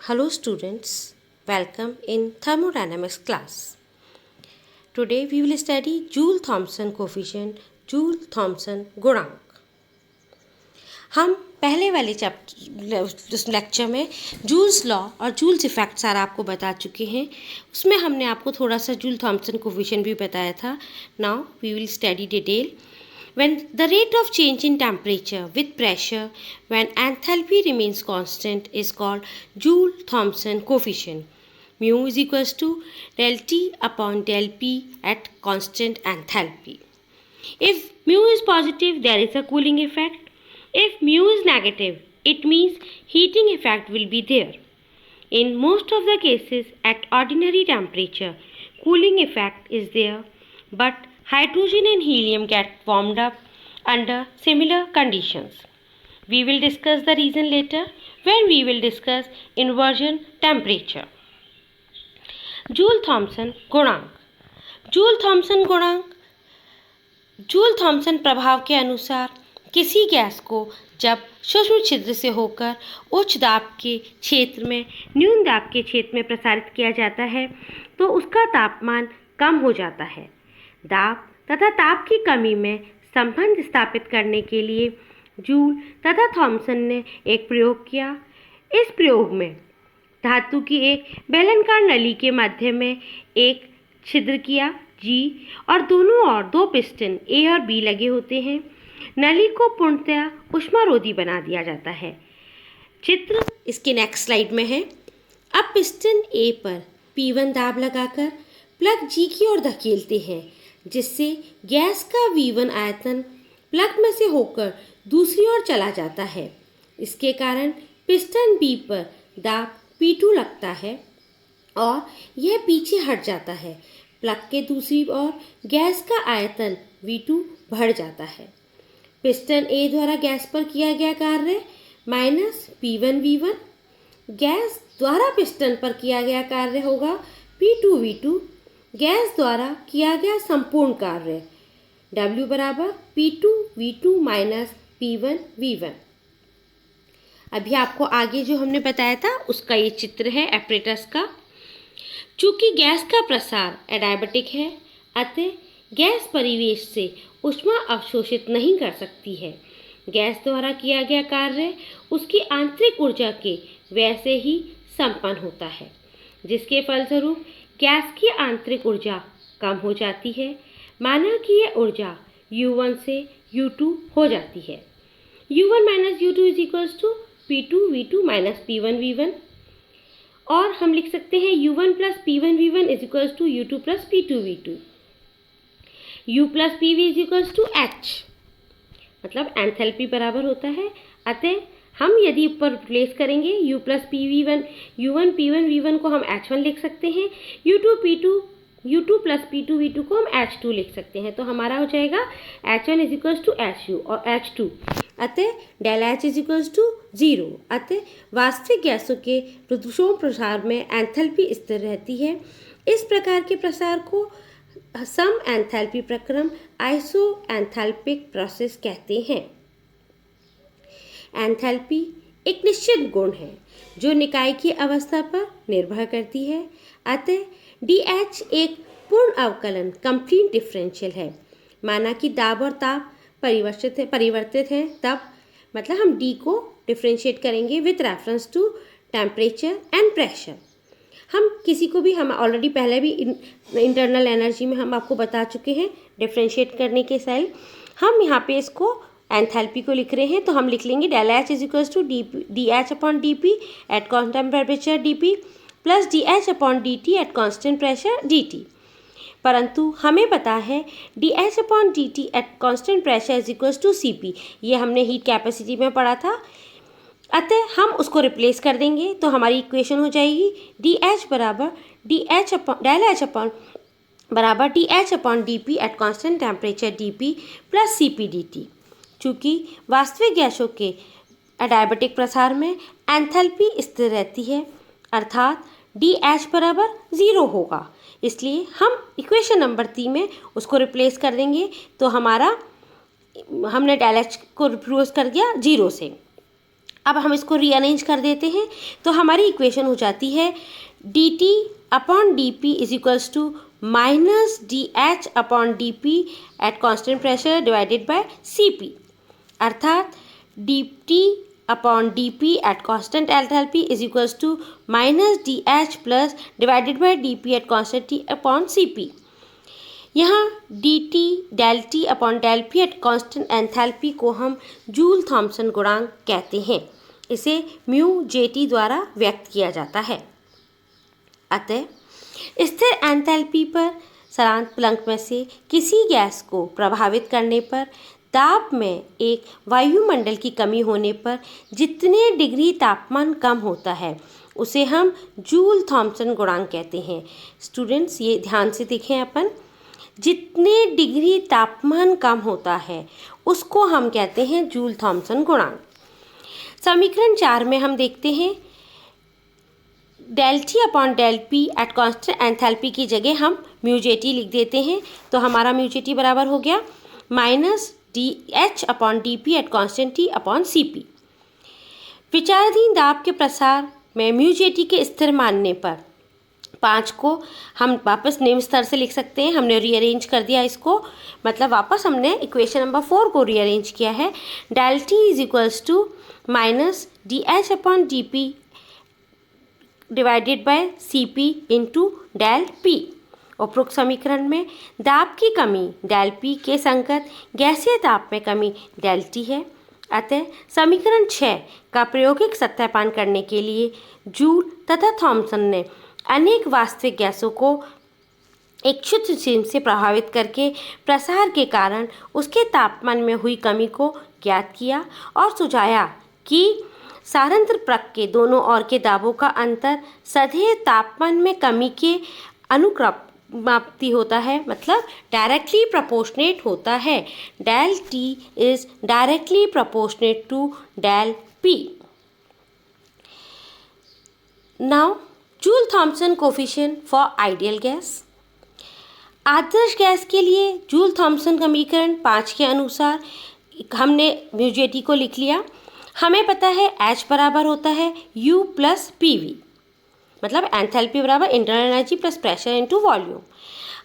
Hello students, welcome in thermodynamics class. Today we will study Joule-Thomson coefficient, Joule-Thomson गुणांक. हम पहले वाले lecture में जूल्स लॉ और जूल्स इफेक्ट सारा आपको बता चुके हैं. उसमें हमने आपको थोड़ा सा जूल-थॉम्सन कोफिशिएंट भी बताया था. Now we will study detail. When the rate of change in temperature with pressure when enthalpy remains constant is called Joule-Thomson coefficient. Mu is equals to del T upon del P at constant enthalpy. If mu is positive, there is a cooling effect. If mu is negative, it means heating effect will be there. In most of the cases at ordinary temperature, cooling effect is there, but hydrogen and helium get warmed up under similar conditions. We will discuss the reason later when we will discuss inversion temperature. Joule-Thomson गुणांक. Joule-Thomson गुणांक Joule-Thomson प्रभाव के अनुसार किसी gas को जब सूक्ष्म छिद्र से होकर उच्च दाब के क्षेत्र में न्यून दाब के क्षेत्र में प्रसारित किया जाता है तो उसका तापमान कम हो जाता है. दाब तथा ताप की कमी में संबंध स्थापित करने के लिए जूल तथा थॉमसन ने एक प्रयोग किया. इस प्रयोग में धातु की एक बेलनाकार नली के मध्य में एक छिद्र किया जी और दोनों ओर दो पिस्टन ए और बी लगे होते हैं. नली को पूर्णतया ऊष्मारोधी बना दिया जाता है. चित्र इसके नेक्स्ट स्लाइड में है. अब पिस्टन ए पर P1 दाब लगाकर प्लग जी की ओर धकेलते हैं जिससे गैस का V1 आयतन प्लग में से होकर दूसरी ओर चला जाता है. इसके कारण पिस्टन बी पर दाब P2 लगता है और यह पीछे हट जाता है. प्लग के दूसरी ओर गैस का आयतन V2 बढ़ जाता है. पिस्टन ए द्वारा गैस पर किया गया कार्य माइनस P1 V1. गैस द्वारा पिस्टन पर किया गया कार्य होगा P2 V2. गैस द्वारा किया गया संपूर्ण कार्य W बराबर P2 V2 minus P1 V1. अभी आपको आगे जो हमने बताया था उसका ये चित्र है एपरेटस का. चूँकि गैस का प्रसार एडियाबैटिक है अतः गैस परिवेश से ऊष्मा अवशोषित नहीं कर सकती है. गैस द्वारा किया गया कार्य उसकी आंतरिक ऊर्जा के वैसे ही संपन्न होता है जिसके फलस्वरूप गैस की आंतरिक ऊर्जा कम हो जाती है. माना कि यह ऊर्जा U1 से U2 हो जाती है. U1 minus U2 is equals to P2 V2 minus P1 V1 और हम लिख सकते हैं U1 plus P1 V1 is equals to U2 plus P2 V2. U plus PV is equals to H मतलब एंथैल्पी बराबर होता है. अतः हम यदि ऊपर रिप्लेस करेंगे U plus PV1 U1 P1 V1 को हम H1 लिख सकते हैं. U2 प्लस P2 V2 को हम H2 लिख सकते हैं. तो हमारा हो जाएगा H1 is equals to HU और H2. अतः del H is equals to 0. अतः वास्तविक गैसों के रुद्धोष्म प्रसार में एंथैल्पी स्थिर रहती है. इस प्रकार के प्रसार को सम एंथैल्पी प्रक्रम आइसो एंथैल्पिक प्रोसेस कहते हैं. एंथैल्पी एक निश्चित गुण है जो निकाय की अवस्था पर निर्भर करती है. अतः DH एक पूर्ण अवकलन कंप्लीट डिफरेंशियल है. माना कि दाब और ताप परिवर्तित हैं तब मतलब हम D को डिफरेंशिएट करेंगे with reference to temperature and pressure. हम किसी को भी हम ऑलरेडी पहले भी इंटरनल एनर्जी में हम आपको बता चुके हैं डिफरेंशिएट करने के स्टाइल. हम यहाँ पे इसको एंथैल्पी को लिख रहे हैं तो हम लिख लेंगे del H is equals to D H upon D P at constant temperature D P plus D H upon D T at constant pressure D T. परंतु हमें पता है D H upon D T at constant pressure is equals to C P. ये हमने heat capacity में पढ़ा था. अतः हम उसको रिप्लेस कर देंगे तो हमारी इक्वेशन हो जाएगी डी एच बराबर डेल एच अपॉन बराबर D H upon D P at constant temperature D P plus C P D T. चूँकि वास्तविक गैसों के एडियाबैटिक प्रसार में एंथैल्पी स्थिर रहती है अर्थात DH बराबर 0 होगा. इसलिए हम इक्वेशन नंबर 3 में उसको रिप्लेस कर देंगे तो हमारा हमने डेल H को रिप्लेस कर दिया 0 से. अब हम इसको रीअरेंज कर देते हैं तो हमारी इक्वेशन हो जाती है dt upon dp is equals to minus dh upon dp at constant pressure divided by cp, अर्थात dt upon dp at constant enthalpy is equals to minus dh plus divided by dp at constant t upon cp। यहाँ dt del T upon del P at constant enthalpy को हम joule Thompson गुणांक कहते हैं। इसे mu J T द्वारा व्यक्त किया जाता है। अतः स्थिर एंथैल्पी पर सलांत प्लंक में से किसी गैस को प्रभावित करने पर दाब में एक वायुमंडल की कमी होने पर जितने डिग्री तापमान कम होता है उसे हम जूल थॉम्सन गुणांक कहते हैं। स्टूडेंट्स, ये ध्यान से देखें, अपन जितने डिग्री तापमान कम होता है उसको हम कहते हैं जूल थॉम्सन गुणांक। समीकरण 4 में हम देखते हैं del T upon del P at constant enthalpy की जगह हम म्यू जे टी लिख देते हैं, तो हमारा म्यू जे टी बराबर हो गया minus D H upon D P at constant T upon C P. विचाराधीन दाब के प्रसार में म्यू जे टी के स्थिर मानने पर 5 को हम वापस निम्न स्तर से लिख सकते हैं। हमने रीअरेंज कर दिया इसको, मतलब वापस हमने इक्वेशन नंबर 4 को रीअरेंज किया है। Del T is equals to minus D H upon D P divided by C P into del P. उपरोक्त समीकरण में दाब की कमी डेल पी के संगत गैसीय दाब में कमी डेल टी है। अतः समीकरण 6 का प्रायोगिक सत्यापन करने के लिए जूल तथा थॉम्सन ने अनेक वास्तविक गैसों को एक शुद्ध चिन्ह से प्रभावित करके प्रसार के कारण उसके तापमान में हुई कमी को ज्ञात किया और सुझाया कि सारंत्र प्रक के दोनों ओर के दाबों का अंतर सदैव तापमान में कमी के अनुक्रमानुपाती होता है, मतलब डायरेक्टली प्रोपोर्शनेट होता है। Del T is directly proportionate to del P. Now Joule Thomson coefficient for ideal gas. आदर्श गैस के लिए जूल थॉम्सन समीकरण 5 के अनुसार हमने म्यू जे टी को लिख लिया। हमें पता है H बराबर होता है U प्लस पी वी, मतलब एंथैल्पी बराबर internal energy plus pressure into volume.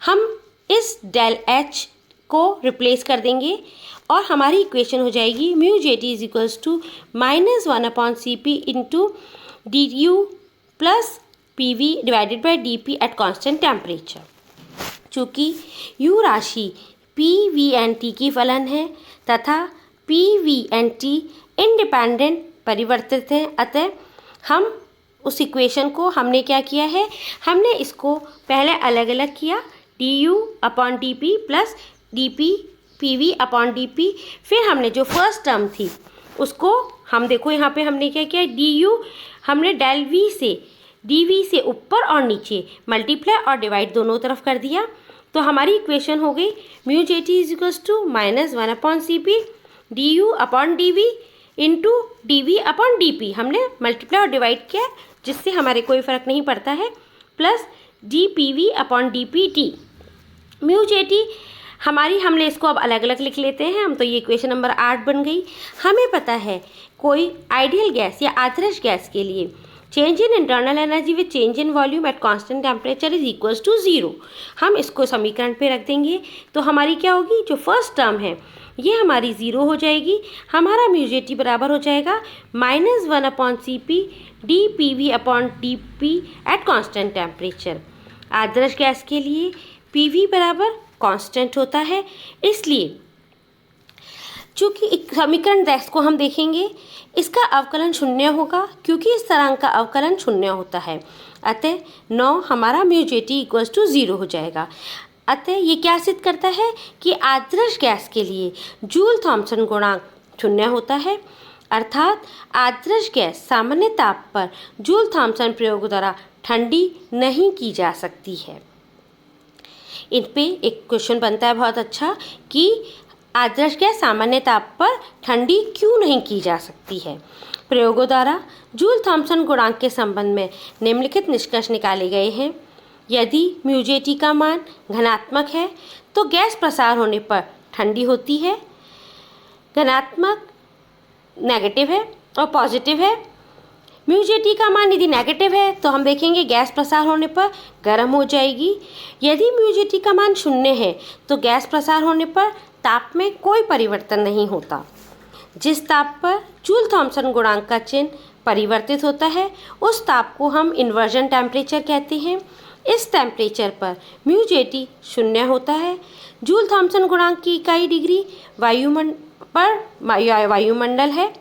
हम इस डेल H को रिप्लेस कर देंगे और हमारी इक्वेशन हो जाएगी mu J T is equals to minus 1 upon C P into D U plus P V divided by D P at constant temperature. चूँकि U राशि पी वी एन टी की फलन है तथा P V N T independent परिवर्तित है, अतः हम उस इक्वेशन को हमने क्या किया है, हमने इसको पहले अलग अलग किया, D U upon D P plus D P P V upon D P. फिर हमने जो फर्स्ट टर्म थी उसको हम देखो यहाँ पे हमने क्या किया, डी यू हमने डेल वी से डी वी से ऊपर और नीचे मल्टीप्लाई और डिवाइड दोनों तरफ कर दिया, तो हमारी इक्वेशन हो गई mu J T is equals to minus 1 upon C P D U upon D V into D V upon D P, हमने मल्टीप्लाई और डिवाइड किया जिससे हमारे कोई फ़र्क नहीं पड़ता है, plus D P V upon D P T. Mu J T हमारी, हमने इसको अब अलग अलग लिख लेते हैं हम, तो ये इक्वेशन नंबर 8 बन गई। हमें पता है कोई आइडियल गैस या आदर्श गैस के लिए change in internal energy with change in volume at constant temperature is equals to 0। हम इसको समीकरण पे रख देंगे तो हमारी क्या होगी, जो फर्स्ट टर्म है ये हमारी 0 हो जाएगी। हमारा म्यू जे टी बराबर हो जाएगा minus 1 upon C P D P V upon D P at constant temperature. आदर्श गैस के लिए पी वी बराबर कांस्टेंट होता है, इसलिए चूँकि समीकरण 10 को हम देखेंगे इसका अवकलन शून्य होगा क्योंकि इस तरंग का अवकलन शून्य होता है, अतः 9 हमारा mu J T equals to 0 हो जाएगा। अतः ये क्या सिद्ध करता है कि आदर्श गैस के लिए जूल थॉम्सन गुणांक शून्य होता है, अर्थात आदर्श गैस सामान्य ताप पर जूल थॉम्सन प्रयोग द्वारा ठंडी नहीं की जा सकती है। इन पे एक क्वेश्चन बनता है बहुत अच्छा कि आदर्श गैस सामान्य ताप पर ठंडी क्यों नहीं की जा सकती है। प्रयोगों द्वारा जूल थॉम्सन गुणांक के संबंध में निम्नलिखित निष्कर्ष निकाले गए हैं। यदि म्यू जे टी का मान धनात्मक है तो गैस प्रसार होने पर ठंडी होती है, धनात्मक नेगेटिव है और पॉजिटिव है। म्यू जे टी का मान यदि नेगेटिव है तो हम देखेंगे गैस प्रसार होने पर गर्म हो जाएगी। यदि म्यू जे टी का मान 0 है तो गैस प्रसार होने पर ताप में कोई परिवर्तन नहीं होता। जिस ताप पर जूल थॉम्सन गुणांक का चिन्ह परिवर्तित होता है उस ताप को हम इन्वर्जन टेम्परेचर कहते हैं। इस टेम्परेचर पर म्यू जे टी 0 होता है। जूल थॉम्सन गुणांक की इकाई डिग्री वायुमंडल है।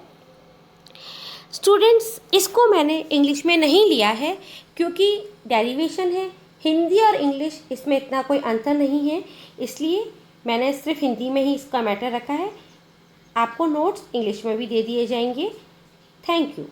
स्टूडेंट्स, इसको मैंने इंग्लिश में नहीं लिया है क्योंकि डेरिवेशन है। हिंदी और इंग्लिश इसमें इतना कोई अंतर नहीं है, इसलिए मैंने सिर्फ हिंदी में ही इसका मैटर रखा है। आपको नोट्स इंग्लिश में भी दे दिए जाएंगे। Thank you.